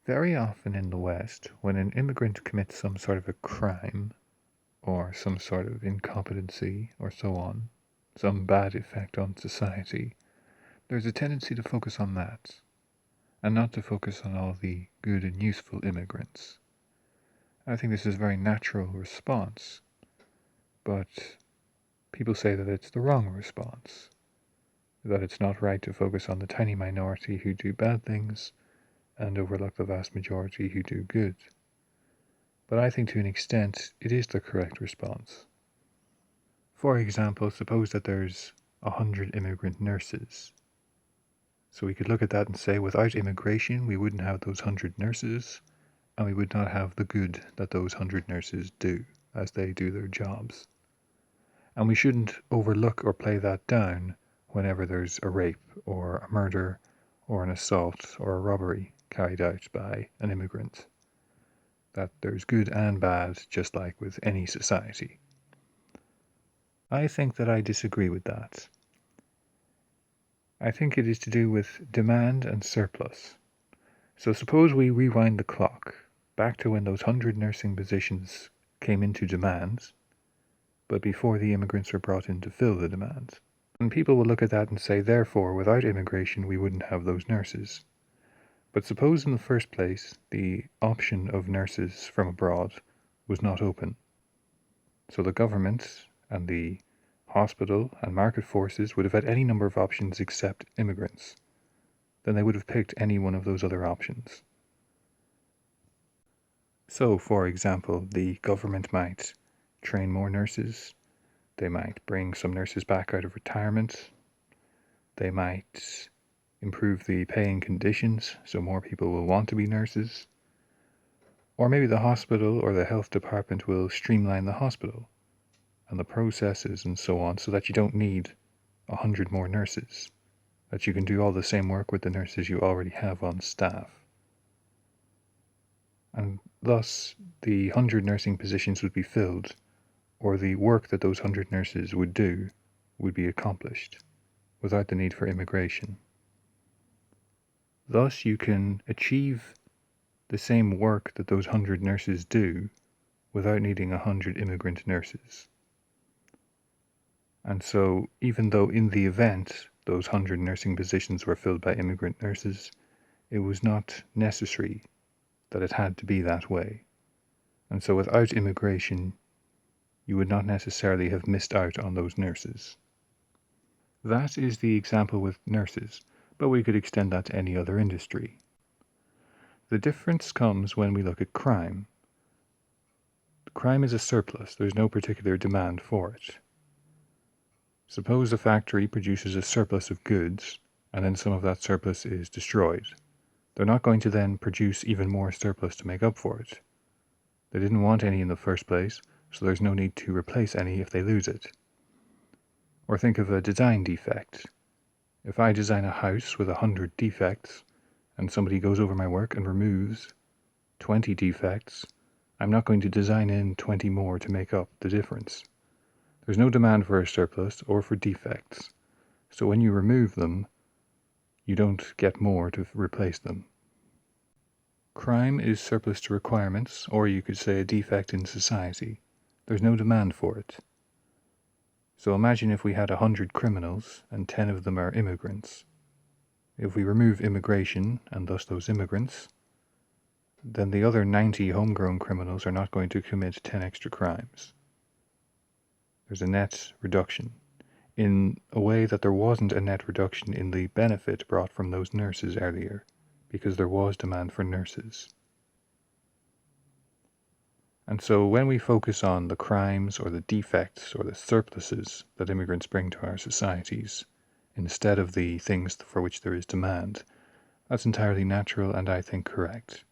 Very often in the West, when an immigrant commits some sort of a crime, or some sort of incompetency, or so on, some bad effect on society, there's a tendency to focus on that, and not to focus on all the good and useful immigrants. I think this is a very natural response, but people say that it's the wrong response, that it's not right to focus on the tiny minority who do bad things and overlook the vast majority who do good. But I think to an extent it is the correct response. For example, suppose that there's 100 immigrant nurses. So we could look at that and say without immigration we wouldn't have those 100 nurses, and we would not have the good that those 100 nurses do as they do their jobs. And we shouldn't overlook or play that down whenever there's a rape or a murder or an assault or a robbery carried out by an immigrant. That there's good and bad, just like with any society. I think that I disagree with that. I think it is to do with demand and surplus. So suppose we rewind the clock back to when those 100 nursing positions came into demand, but before the immigrants were brought in to fill the demand. And people will look at that and say, therefore, without immigration we wouldn't have those nurses. But suppose in the first place the option of nurses from abroad was not open. So the government and the hospital and market forces would have had any number of options except immigrants. Then they would have picked any one of those other options. So, for example, the government might train more nurses, they might bring some nurses back out of retirement, they might improve the paying conditions so more people will want to be nurses, or maybe the hospital or the health department will streamline the hospital and the processes and so on so that you don't need 100 more nurses, that you can do all the same work with the nurses you already have on staff. And thus the 100 nursing positions would be filled, or the work that those 100 nurses would do would be accomplished without the need for immigration. Thus you can achieve the same work that those 100 nurses do without needing 100 immigrant nurses. And so, even though in the event those 100 nursing positions were filled by immigrant nurses, it was not necessary that it had to be that way. And so without immigration, you would not necessarily have missed out on those nurses. That is the example with nurses, but we could extend that to any other industry. The difference comes when we look at crime. Crime is a surplus, there's no particular demand for it. Suppose a factory produces a surplus of goods, and then some of that surplus is destroyed. They're not going to then produce even more surplus to make up for it. They didn't want any in the first place, so there's no need to replace any if they lose it. Or think of a design defect. If I design a house with 100 defects, and somebody goes over my work and removes 20 defects, I'm not going to design in 20 more to make up the difference. There's no demand for a surplus or for defects, so when you remove them, you don't get more to replace them. Crime is surplus to requirements, or you could say a defect in society. There's no demand for it. So imagine if we had 100 criminals and 10 of them are immigrants. If we remove immigration, and thus those immigrants, then the other 90 homegrown criminals are not going to commit 10 extra crimes. There's a net reduction, in a way that there wasn't a net reduction in the benefit brought from those nurses earlier, because there was demand for nurses. And so when we focus on the crimes or the defects or the surpluses that immigrants bring to our societies, instead of the things for which there is demand, that's entirely natural and I think correct.